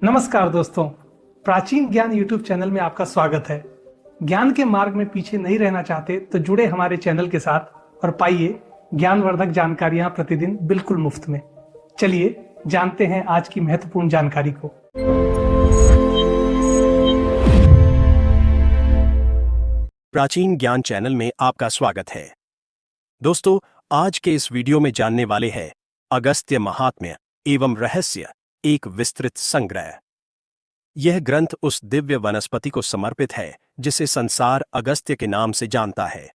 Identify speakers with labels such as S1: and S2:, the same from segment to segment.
S1: नमस्कार दोस्तों। प्राचीन ज्ञान यूट्यूब चैनल में आपका स्वागत है। ज्ञान के मार्ग में पीछे नहीं रहना चाहते तो जुड़े हमारे चैनल के साथ और पाइए ज्ञानवर्धक जानकारियां प्रतिदिन बिल्कुल मुफ्त में। चलिए जानते हैं आज की महत्वपूर्ण जानकारी को।
S2: प्राचीन ज्ञान चैनल में आपका स्वागत है। दोस्तों, आज के इस वीडियो में जानने वाले हैं अगस्त्य महात्म्य एवं रहस्य, एक विस्तृत संग्रह। यह ग्रंथ उस दिव्य वनस्पति को समर्पित है जिसे संसार अगस्त्य के नाम से जानता है।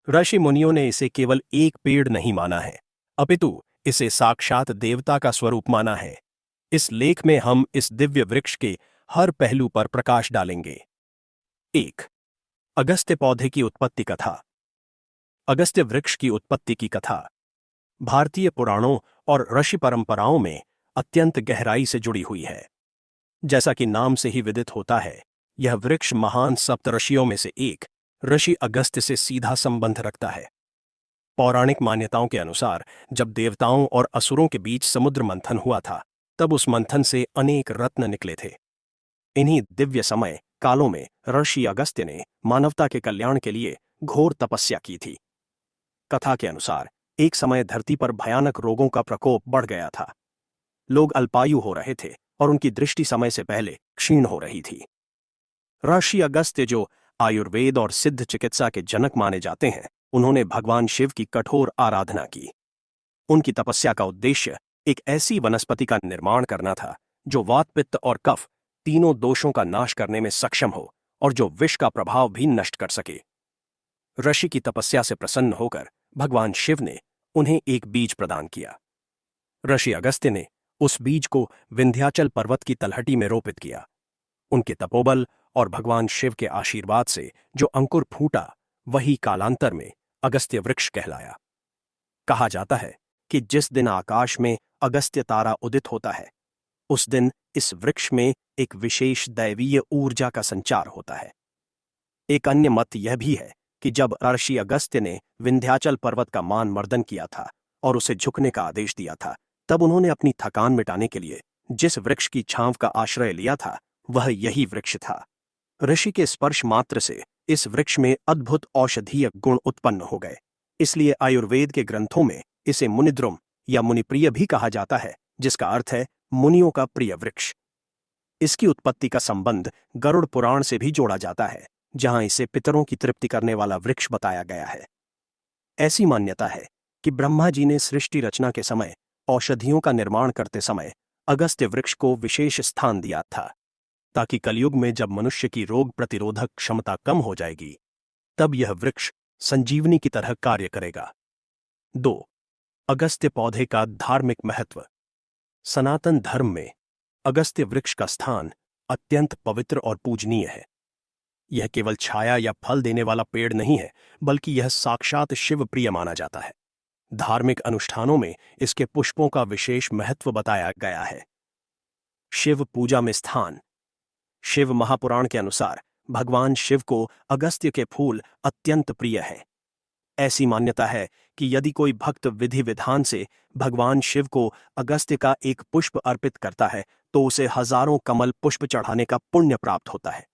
S2: ऋषि मुनियों ने इसे केवल एक पेड़ नहीं माना है, अपितु इसे साक्षात देवता का स्वरूप माना है। इस लेख में हम इस दिव्य वृक्ष के हर पहलू पर प्रकाश डालेंगे। 1. अगस्त्य पौधे की उत्पत्ति कथा। अगस्त्य वृक्ष की उत्पत्ति की कथा भारतीय पुराणों और ऋषि परंपराओं में अत्यंत गहराई से जुड़ी हुई है। जैसा कि नाम से ही विदित होता है, यह वृक्ष महान सप्तऋषियों में से एक ऋषि अगस्त्य से सीधा संबंध रखता है। पौराणिक मान्यताओं के अनुसार जब देवताओं और असुरों के बीच समुद्र मंथन हुआ था, तब उस मंथन से अनेक रत्न निकले थे। इन्हीं दिव्य समय कालों में ऋषि अगस्त्य ने मानवता के कल्याण के लिए घोर तपस्या की थी। कथा के अनुसार एक समय धरती पर भयानक रोगों का प्रकोप बढ़ गया था। लोग अल्पायु हो रहे थे और उनकी दृष्टि समय से पहले क्षीण हो रही थी। ऋषि अगस्त्य, जो आयुर्वेद और सिद्ध चिकित्सा के जनक माने जाते हैं, उन्होंने भगवान शिव की कठोर आराधना की। उनकी तपस्या का उद्देश्य एक ऐसी वनस्पति का निर्माण करना था जो वात, पित्त और कफ तीनों दोषों का नाश करने में सक्षम हो और जो विष का प्रभाव भी नष्ट कर सके। ऋषि की तपस्या से प्रसन्न होकर भगवान शिव ने उन्हें एक बीज प्रदान किया। ऋषि अगस्त्य ने उस बीज को विंध्याचल पर्वत की तलहटी में रोपित किया। उनके तपोबल और भगवान शिव के आशीर्वाद से जो अंकुर फूटा, वही कालांतर में अगस्त्य वृक्ष कहलाया। कहा जाता है कि जिस दिन आकाश में अगस्त्य तारा उदित होता है, उस दिन इस वृक्ष में एक विशेष दैवीय ऊर्जा का संचार होता है। एक अन्य मत यह भी है कि जब ऋषि अगस्त्य ने विंध्याचल पर्वत का मान मर्दन किया था और उसे झुकने का आदेश दिया था, तब उन्होंने अपनी थकान मिटाने के लिए जिस वृक्ष की छांव का आश्रय लिया था, वह यही वृक्ष था। ऋषि के स्पर्श मात्र से इस वृक्ष में अद्भुत औषधीय गुण उत्पन्न हो गए। इसलिए आयुर्वेद के ग्रंथों में इसे मुनिद्रुम या मुनिप्रिय भी कहा जाता है, जिसका अर्थ है मुनियों का प्रिय वृक्ष। इसकी उत्पत्ति का संबंध गरुड़ पुराण से भी जोड़ा जाता है, जहां इसे पितरों की तृप्ति करने वाला वृक्ष बताया गया है। ऐसी मान्यता है कि ब्रह्मा जी ने सृष्टि रचना के समय औषधियों का निर्माण करते समय अगस्त्य वृक्ष को विशेष स्थान दिया था, ताकि कलयुग में जब मनुष्य की रोग प्रतिरोधक क्षमता कम हो जाएगी, तब यह वृक्ष संजीवनी की तरह कार्य करेगा। 2. अगस्त्य पौधे का धार्मिक महत्व। सनातन धर्म में अगस्त्य वृक्ष का स्थान अत्यंत पवित्र और पूजनीय है। यह केवल छाया या फल देने वाला पेड़ नहीं है, बल्कि यह साक्षात शिव प्रिय माना जाता है। धार्मिक अनुष्ठानों में इसके पुष्पों का विशेष महत्व बताया गया है। शिव पूजा में स्थान। शिव महापुराण के अनुसार भगवान शिव को अगस्त्य के फूल अत्यंत प्रिय हैं। ऐसी मान्यता है कि यदि कोई भक्त विधि विधान से भगवान शिव को अगस्त्य का एक पुष्प अर्पित करता है, तो उसे हजारों कमल पुष्प चढ़ाने का पुण्य प्राप्त होता है।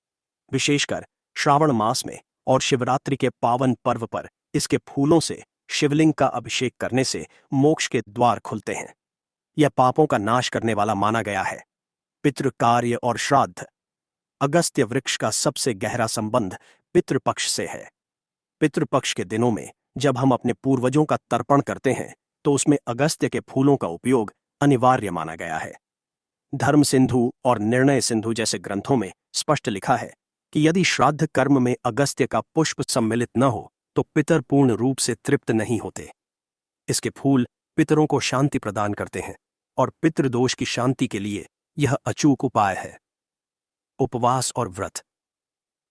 S2: विशेषकर श्रावण मास में और शिवरात्रि के पावन पर्व पर इसके फूलों से शिवलिंग का अभिषेक करने से मोक्ष के द्वार खुलते हैं। यह पापों का नाश करने वाला माना गया है। पितृ कार्य और श्राद्ध। अगस्त्य वृक्ष का सबसे गहरा संबंध पितृपक्ष से है। पितृपक्ष के दिनों में जब हम अपने पूर्वजों का तर्पण करते हैं, तो उसमें अगस्त्य के फूलों का उपयोग अनिवार्य माना गया है। धर्म सिंधु और निर्णय सिंधु जैसे ग्रंथों में स्पष्ट लिखा है कि यदि श्राद्ध कर्म में अगस्त्य का पुष्प सम्मिलित न हो, तो पितर पूर्ण रूप से तृप्त नहीं होते। इसके फूल पितरों को शांति प्रदान करते हैं और पितृदोष की शांति के लिए यह अचूक उपाय है। उपवास और व्रत।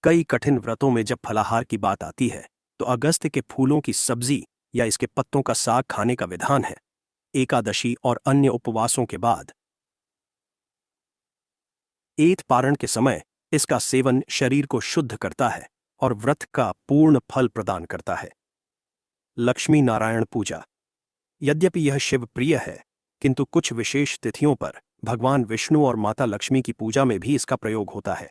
S2: कई कठिन व्रतों में जब फलाहार की बात आती है, तो अगस्त्य के फूलों की सब्जी या इसके पत्तों का साग खाने का विधान है। एकादशी और अन्य उपवासों के बाद एत पारण के समय इसका सेवन शरीर को शुद्ध करता है और व्रत का पूर्ण फल प्रदान करता है। लक्ष्मी नारायण पूजा। यद्यपि यह शिव प्रिय है, किंतु कुछ विशेष तिथियों पर भगवान विष्णु और माता लक्ष्मी की पूजा में भी इसका प्रयोग होता है।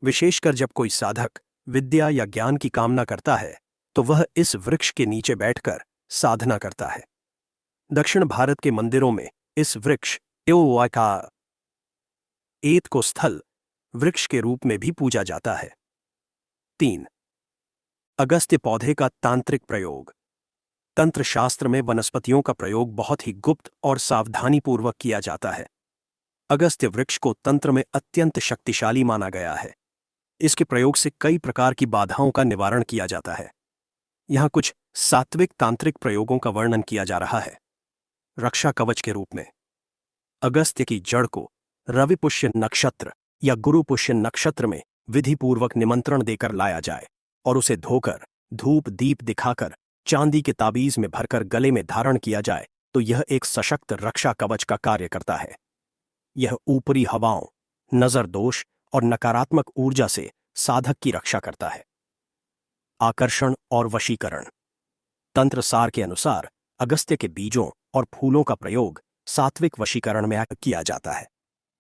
S2: विशेषकर जब कोई साधक विद्या या ज्ञान की कामना करता है तो वह इस वृक्ष के नीचे बैठकर साधना करता है। दक्षिण भारत के मंदिरों में इस वृक्ष का एत को स्थल वृक्ष के रूप में भी पूजा जाता है। 3. अगस्त्य पौधे का तांत्रिक प्रयोग। तंत्र शास्त्र में वनस्पतियों का प्रयोग बहुत ही गुप्त और सावधानीपूर्वक किया जाता है। अगस्त्य वृक्ष को तंत्र में अत्यंत शक्तिशाली माना गया है। इसके प्रयोग से कई प्रकार की बाधाओं का निवारण किया जाता है। यहां कुछ सात्विक तांत्रिक प्रयोगों का वर्णन किया जा रहा है। रक्षा कवच के रूप में अगस्त्य की जड़ को रवि पुष्य नक्षत्र या गुरु पुष्य नक्षत्र में विधिपूर्वक निमंत्रण देकर लाया जाए और उसे धोकर धूप दीप दिखाकर चांदी के ताबीज में भरकर गले में धारण किया जाए तो यह एक सशक्त रक्षा कवच का कार्य करता है। यह ऊपरी हवाओं, नजर दोष और नकारात्मक ऊर्जा से साधक की रक्षा करता है। आकर्षण और वशीकरण। तंत्र सार के अनुसार अगस्त्य के बीजों और फूलों का प्रयोग सात्विक वशीकरण में किया जाता है।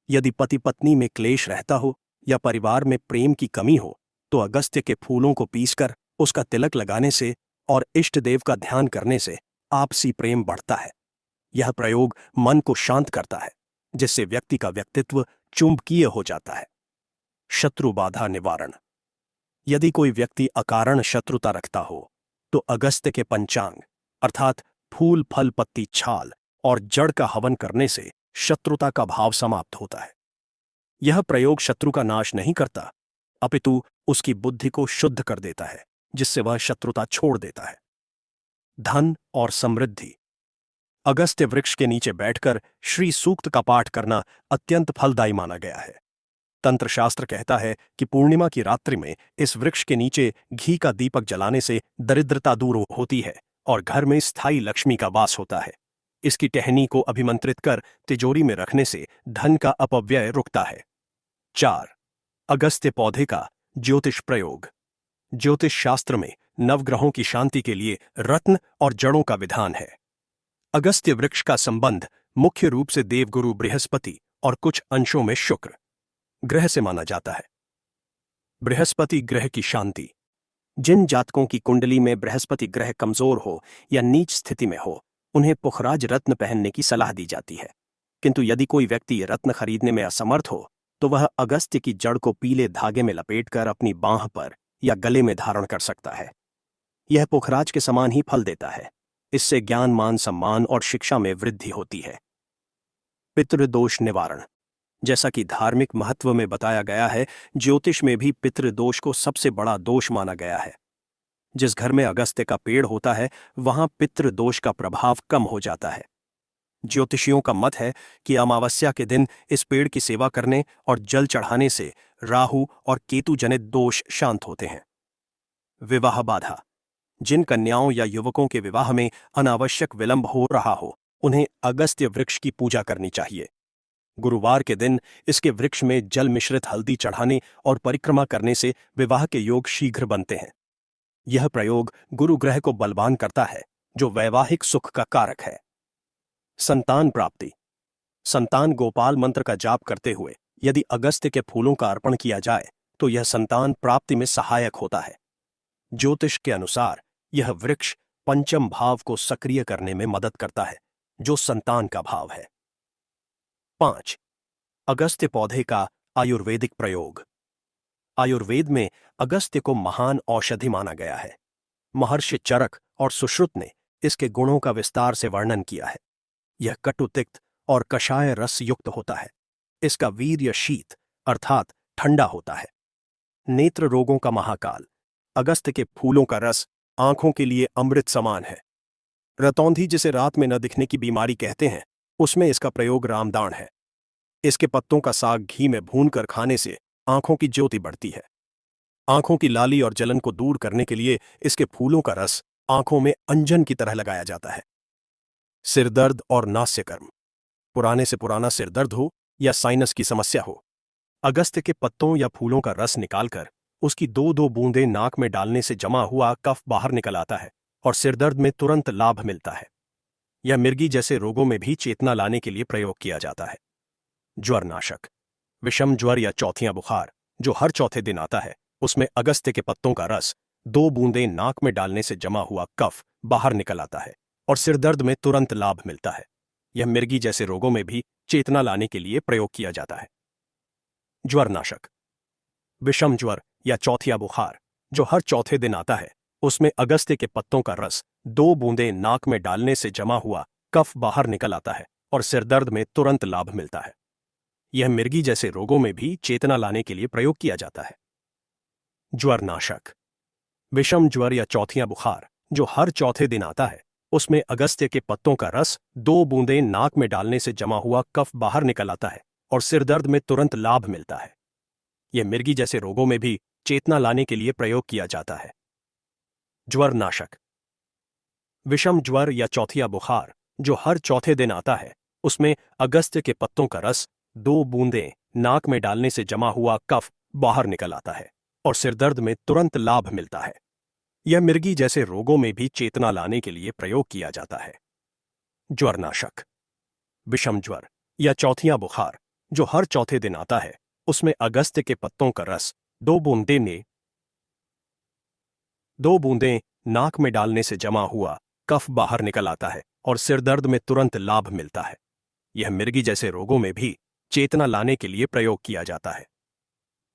S2: यदि पति पत्नी में क्लेश रहता हो या परिवार में प्रेम की कमी हो तो अगस्त्य के फूलों को पीसकर उसका तिलक लगाने से और इष्ट देव का ध्यान करने से आपसी प्रेम बढ़ता है। यह प्रयोग मन को शांत करता है जिससे व्यक्ति का व्यक्तित्व चुंबकीय हो जाता है। शत्रु बाधा निवारण। यदि कोई व्यक्ति अकारण शत्रुता रखता हो तो अगस्त्य के पंचांग अर्थात फूल फल पत्ती छाल और जड़ का हवन करने से शत्रुता का भाव समाप्त होता है। यह प्रयोग शत्रु का नाश नहीं करता अपितु उसकी बुद्धि को शुद्ध कर देता है जिससे वह शत्रुता छोड़ देता है। धन और समृद्धि। अगस्त्य वृक्ष के नीचे बैठकर श्री सूक्त का पाठ करना अत्यंत फलदायी माना गया है। तंत्र शास्त्र कहता है कि पूर्णिमा की रात्रि में इस वृक्ष के नीचे घी का दीपक जलाने से दरिद्रता दूर होती है और घर में स्थायी लक्ष्मी का वास होता है। इसकी टहनी को अभिमंत्रित कर तिजोरी में रखने से धन का अपव्यय रुकता है। 4. अगस्त्य पौधे का ज्योतिष प्रयोग। ज्योतिष शास्त्र में नवग्रहों की शांति के लिए रत्न और जड़ों का विधान है। अगस्त्य वृक्ष का संबंध मुख्य रूप से देवगुरु बृहस्पति और कुछ अंशों में शुक्र ग्रह से माना जाता है। बृहस्पति ग्रह की शांति। जिन जातकों की कुंडली में बृहस्पति ग्रह कमजोर हो या नीच स्थिति में हो उन्हें पुखराज रत्न पहनने की सलाह दी जाती है। किंतु यदि कोई व्यक्ति ये रत्न खरीदने में असमर्थ हो तो वह अगस्त्य की जड़ को पीले धागे में लपेटकर अपनी बांह पर या गले में धारण कर सकता है। यह पुखराज के समान ही फल देता है। इससे ज्ञान मान सम्मान और शिक्षा में वृद्धि होती है। पितृदोष निवारण। जैसा कि धार्मिक महत्व में बताया गया है, ज्योतिष में भी पितृदोष को सबसे बड़ा दोष माना गया है। जिस घर में अगस्त्य का पेड़ होता है वहां पितृदोष का प्रभाव कम हो जाता है। ज्योतिषियों का मत है कि अमावस्या के दिन इस पेड़ की सेवा करने और जल चढ़ाने से राहु और केतु जनित दोष शांत होते हैं। विवाह बाधा। जिन कन्याओं या युवकों के विवाह में अनावश्यक विलंब हो रहा हो उन्हें अगस्त्य वृक्ष की पूजा करनी चाहिए। गुरुवार के दिन इसके वृक्ष में जल मिश्रित हल्दी चढ़ाने और परिक्रमा करने से विवाह के योग शीघ्र बनते हैं। यह प्रयोग गुरु ग्रह को बलवान करता है जो वैवाहिक सुख का कारक है। संतान प्राप्ति। संतान गोपाल मंत्र का जाप करते हुए यदि अगस्त्य के फूलों का अर्पण किया जाए तो यह संतान प्राप्ति में सहायक होता है। ज्योतिष के अनुसार यह वृक्ष पंचम भाव को सक्रिय करने में मदद करता है जो संतान का भाव है। 5. अगस्त्य पौधे का आयुर्वेदिक प्रयोग। आयुर्वेद में अगस्त्य को महान औषधि माना गया है। महर्षि चरक और सुश्रुत ने इसके गुणों का विस्तार से वर्णन किया है। यह कटु तिक्त और कषाय रस युक्त होता है। इसका वीर्य शीत अर्थात ठंडा होता है। नेत्र रोगों का महाकाल। अगस्त्य के फूलों का रस आंखों के लिए अमृत समान है। रतौंधी जिसे रात में न दिखने की बीमारी कहते हैं उसमें इसका प्रयोग रामदान है। इसके पत्तों का साग घी में भूनकर खाने से आंखों की ज्योति बढ़ती है। आंखों की लाली और जलन को दूर करने के लिए इसके फूलों का रस आंखों में अंजन की तरह लगाया जाता है। सिरदर्द और नास्यकर्म। पुराने से पुराना सिरदर्द हो या साइनस की समस्या हो, अगस्त्य के पत्तों या फूलों का रस निकालकर उसकी 2-2 बूंदें नाक में डालने से जमा हुआ कफ बाहर निकल आता है और सिरदर्द में तुरंत लाभ मिलता है। यह मिर्गी जैसे रोगों में भी चेतना लाने के लिए प्रयोग किया जाता है। ज्वरनाशक। विषम ज्वर या चौथिया बुखार जो हर चौथे दिन आता है, उसमें अगस्त्य के पत्तों का रस 2 बूंदें नाक में डालने से जमा हुआ कफ बाहर निकल आता है और सिरदर्द में तुरंत लाभ मिलता है। यह मिर्गी जैसे रोगों में भी चेतना लाने के लिए प्रयोग किया जाता है। ज्वरनाशक। विषम ज्वर या चौथिया बुखार जो हर चौथे दिन आता है, उसमें अगस्त्य के पत्तों का रस 2 बूंदें नाक में डालने से जमा हुआ कफ बाहर निकल आता है और सिरदर्द में तुरंत लाभ मिलता है। यह मिर्गी जैसे रोगों में भी चेतना लाने के लिए प्रयोग किया जाता है। ज्वरनाशक। विषम ज्वर या चौथिया बुखार जो हर चौथे दिन आता है, उसमें अगस्त्य के पत्तों का रस 2 बूंदें नाक में डालने से जमा हुआ कफ बाहर निकल आता है और सिरदर्द में तुरंत लाभ मिलता है। यह मिर्गी जैसे रोगों में भी चेतना लाने के लिए प्रयोग किया जाता है। ज्वरनाशक। विषम ज्वर या चौथिया बुखार जो हर चौथे दिन आता है, उसमें अगस्त्य के पत्तों का रस 2 बूंदें नाक में डालने से जमा हुआ कफ बाहर निकल आता है और सिरदर्द में तुरंत लाभ मिलता है। यह मिर्गी जैसे रोगों में भी चेतना लाने के लिए प्रयोग किया जाता है। ज्वरनाशक। विषम ज्वर या चौथिया बुखार जो हर चौथे दिन आता है, उसमें अगस्त्य के पत्तों का रस 2 बूंदें नाक में डालने से जमा हुआ कफ बाहर निकल आता है और सिरदर्द में तुरंत लाभ मिलता है। यह मिर्गी जैसे रोगों में भी चेतना लाने के लिए प्रयोग किया जाता है।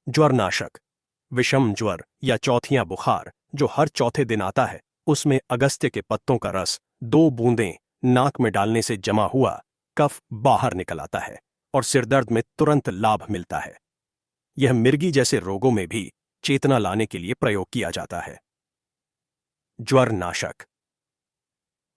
S2: ज्वरनाशक। विषम ज्वर या चौथिया बुखार जो हर चौथे दिन आता है, उसमें अगस्त्य के पत्तों का रस 2 बूंदें नाक में डालने से जमा हुआ कफ बाहर निकल आता है और सिरदर्द में तुरंत लाभ मिलता है। यह मिर्गी जैसे रोगों में भी चेतना लाने के लिए प्रयोग किया जाता है। ज्वरनाशक।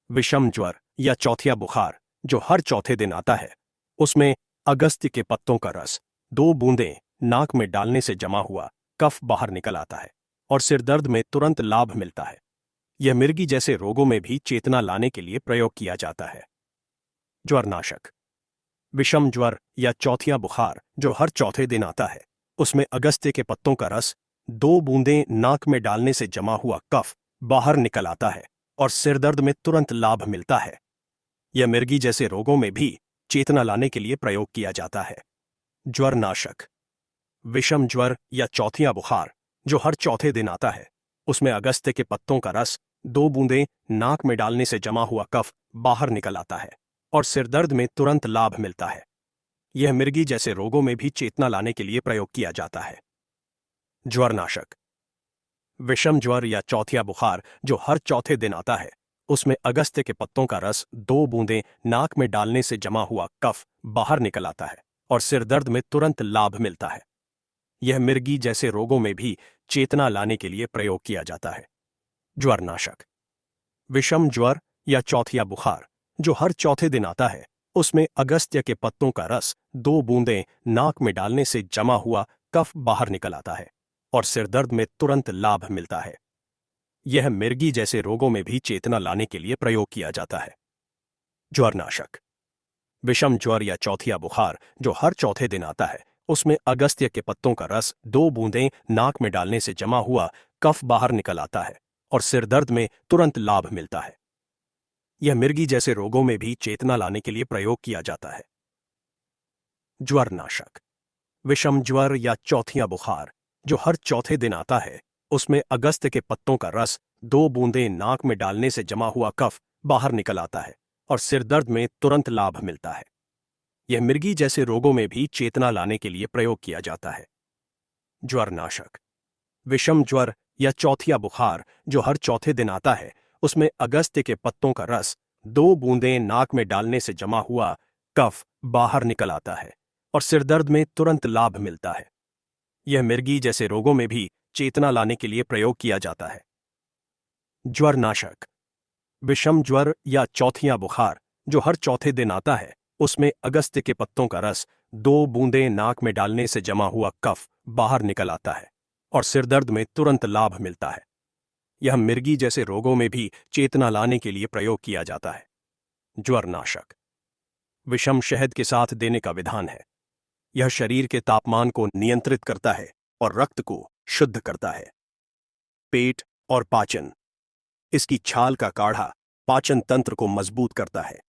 S2: विषम ज्वर या चौथिया बुखार जो हर चौथे दिन आता है, उसमें अगस्त्य के पत्तों का रस 2 बूंदें नाक में डालने से जमा हुआ कफ बाहर निकल आता है और सिरदर्द में तुरंत लाभ मिलता है। यह मिर्गी जैसे रोगों में भी चेतना लाने के लिए प्रयोग किया जाता है। ज्वरनाशक। विषम ज्वर या चौथिया बुखार जो हर चौथे दिन आता है, उसमें अगस्त्य के पत्तों का रस 2 बूंदें नाक में डालने से जमा हुआ कफ बाहर निकल आता है और सिरदर्द में तुरंत लाभ मिलता है। यह मिर्गी जैसे रोगों में भी चेतना लाने के लिए प्रयोग किया जाता है। ज्वरनाशक। विषम ज्वर या चौथिया बुखार जो हर चौथे दिन आता है, उसमें अगस्त्य के पत्तों का रस 2 बूंदें नाक में डालने से जमा हुआ कफ बाहर निकल आता है और सिरदर्द में तुरंत लाभ मिलता है। यह मिर्गी जैसे रोगों में भी चेतना लाने के लिए प्रयोग किया जाता है। ज्वरनाशक। विषम ज्वर या चौथिया बुखार जो हर चौथे दिन आता है, उसमें अगस्त्य के पत्तों का रस 2 बूंदें नाक में डालने से जमा हुआ कफ बाहर निकल आता है और सिरदर्द में तुरंत लाभ मिलता है। यह मिर्गी जैसे रोगों में भी चेतना लाने के लिए प्रयोग किया जाता है। ज्वरनाशक। विषम ज्वर या चौथिया बुखार जो हर चौथे दिन आता है, उसमें अगस्त्य के पत्तों का रस 2 बूंदें नाक में डालने से जमा हुआ कफ बाहर निकल आता है और सिरदर्द में तुरंत लाभ मिलता है। यह मिर्गी जैसे रोगों में भी चेतना लाने के लिए प्रयोग किया जाता है। ज्वरनाशक। विषम ज्वर या चौथिया बुखार जो हर चौथे दिन आता है, उसमें अगस्त्य के पत्तों का रस 2 बूंदें नाक में डालने से जमा हुआ कफ बाहर निकल आता है और सिरदर्द में तुरंत लाभ मिलता है। यह मिर्गी जैसे रोगों में भी चेतना लाने के लिए प्रयोग किया जाता है। ज्वरनाशक। विषम ज्वर या चौथिया बुखार जो हर चौथे दिन आता है, उसमें अगस्त्य के पत्तों का रस 2 बूंदें नाक में डालने से जमा हुआ कफ बाहर निकल आता है और सिरदर्द में तुरंत लाभ मिलता है। यह मिर्गी जैसे रोगों में भी चेतना लाने के लिए प्रयोग किया जाता है। ज्वरनाशक। विषम ज्वर या चौथिया बुखार जो हर चौथे दिन आता है, उसमें अगस्त्य के पत्तों का रस 2 बूंदें नाक में डालने से जमा हुआ कफ बाहर निकल आता है और सिरदर्द में तुरंत लाभ मिलता है। यह मिर्गी जैसे रोगों में भी चेतना लाने के लिए प्रयोग किया जाता है। ज्वरनाशक। विषम ज्वर या चौथिया बुखार जो हर चौथे दिन आता है, उसमें अगस्त्य के पत्तों का रस 2 बूंदें नाक में डालने से जमा हुआ कफ बाहर निकल आता है और सिरदर्द में तुरंत लाभ मिलता है। यह मिर्गी जैसे रोगों में भी चेतना लाने के लिए प्रयोग किया जाता है। ज्वरनाशक। विषम शहद के साथ देने का विधान है। यह शरीर के तापमान को नियंत्रित करता है और रक्त को शुद्ध करता है। पेट और पाचन। इसकी छाल का काढ़ा पाचन तंत्र को मजबूत करता है।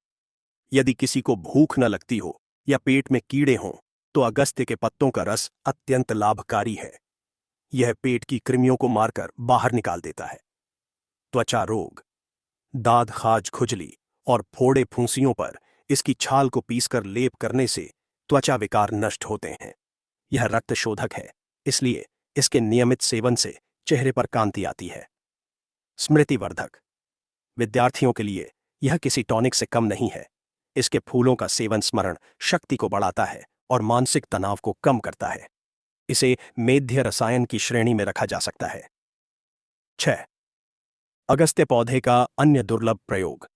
S2: यदि किसी को भूख न लगती हो या पेट में कीड़े हों तो अगस्त्य के पत्तों का रस अत्यंत लाभकारी है। यह पेट की कृमियों को मारकर बाहर निकाल देता है। त्वचा रोग, दाद, खाज, खुजली और फोड़े फुंसियों पर इसकी छाल को पीसकर लेप करने से त्वचा विकार नष्ट होते हैं। यह रक्त शोधक है, इसलिए इसके नियमित सेवन से चेहरे पर कांति आती है। स्मृतिवर्धक, विद्यार्थियों के लिए यह किसी टॉनिक से कम नहीं है। इसके फूलों का सेवन स्मरण शक्ति को बढ़ाता है और मानसिक तनाव को कम करता है। इसे मेध्य रसायन की श्रेणी में रखा जा सकता है। 6. अगस्त्य पौधे का अन्य दुर्लभ प्रयोग।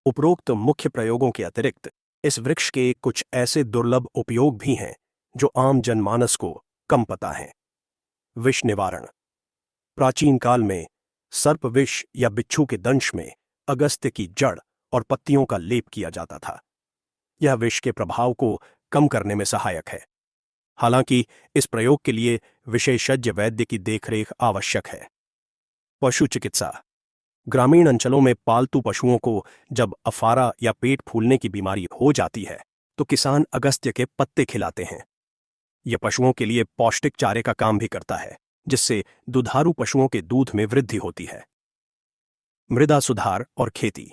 S2: उपरोक्त मुख्य प्रयोगों के अतिरिक्त इस वृक्ष के कुछ ऐसे दुर्लभ उपयोग भी हैं जो आम जनमानस को कम पता है। विष निवारण। प्राचीन काल में सर्प विष या बिच्छू के दंश में अगस्त्य की जड़ और पत्तियों का लेप किया जाता था। यह विष के प्रभाव को कम करने में सहायक है। हालांकि इस प्रयोग के लिए विशेषज्ञ वैद्य की देखरेख आवश्यक है। पशु चिकित्सा। ग्रामीण अंचलों में पालतू पशुओं को जब अफारा या पेट फूलने की बीमारी हो जाती है तो किसान अगस्त्य के पत्ते खिलाते हैं। यह पशुओं के लिए पौष्टिक चारे का काम भी करता है, जिससे दुधारू पशुओं के दूध में वृद्धि होती है। मृदा सुधार और खेती।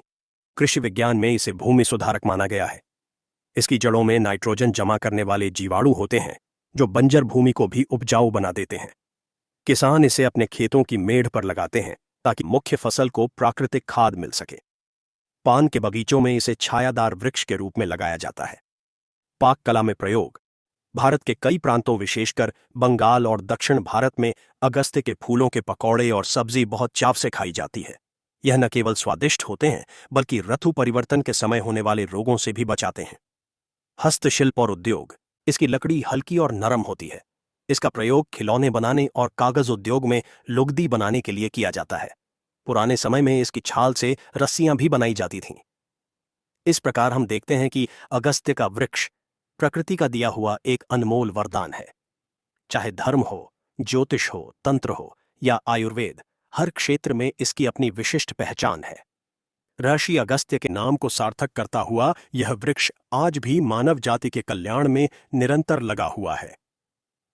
S2: कृषि विज्ञान में इसे भूमि सुधारक माना गया है। इसकी जड़ों में नाइट्रोजन जमा करने वाले जीवाणु होते हैं जो बंजर भूमि को भी उपजाऊ बना देते हैं। किसान इसे अपने खेतों की मेढ़ पर लगाते हैं ताकि मुख्य फसल को प्राकृतिक खाद मिल सके। पान के बगीचों में इसे छायादार वृक्ष के रूप में लगाया जाता है। पाक कला में प्रयोग। भारत के कई प्रांतों, विशेषकर बंगाल और दक्षिण भारत में अगस्त्य के फूलों के पकौड़े और सब्जी बहुत चाव से खाई जाती है। यह न केवल स्वादिष्ट होते हैं बल्कि ऋतु परिवर्तन के समय होने वाले रोगों से भी बचाते हैं। हस्तशिल्प और उद्योग। इसकी लकड़ी हल्की और नरम होती है। इसका प्रयोग खिलौने बनाने और कागज उद्योग में लुगदी बनाने के लिए किया जाता है। पुराने समय में इसकी छाल से रस्सियां भी बनाई जाती थीं। इस प्रकार हम देखते हैं कि अगस्त्य का वृक्ष प्रकृति का दिया हुआ एक अनमोल वरदान है। चाहे धर्म हो, ज्योतिष हो, तंत्र हो या आयुर्वेद, हर क्षेत्र में इसकी अपनी विशिष्ट पहचान है। ऋषि अगस्त्य के नाम को सार्थक करता हुआ यह वृक्ष आज भी मानव जाति के कल्याण में निरंतर लगा हुआ है।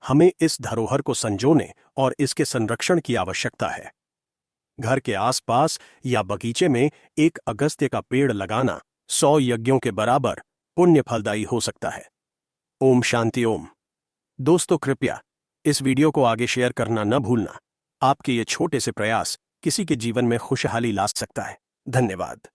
S2: हमें इस धरोहर को संजोने और इसके संरक्षण की आवश्यकता है। घर के आसपास या बगीचे में एक अगस्त्य का पेड़ लगाना 100 यज्ञों के बराबर पुण्य फलदायी हो सकता है। ओम शांति ओम। दोस्तों, कृपया इस वीडियो को आगे शेयर करना न भूलना। आपके ये छोटे से प्रयास किसी के जीवन में खुशहाली ला सकता है। धन्यवाद।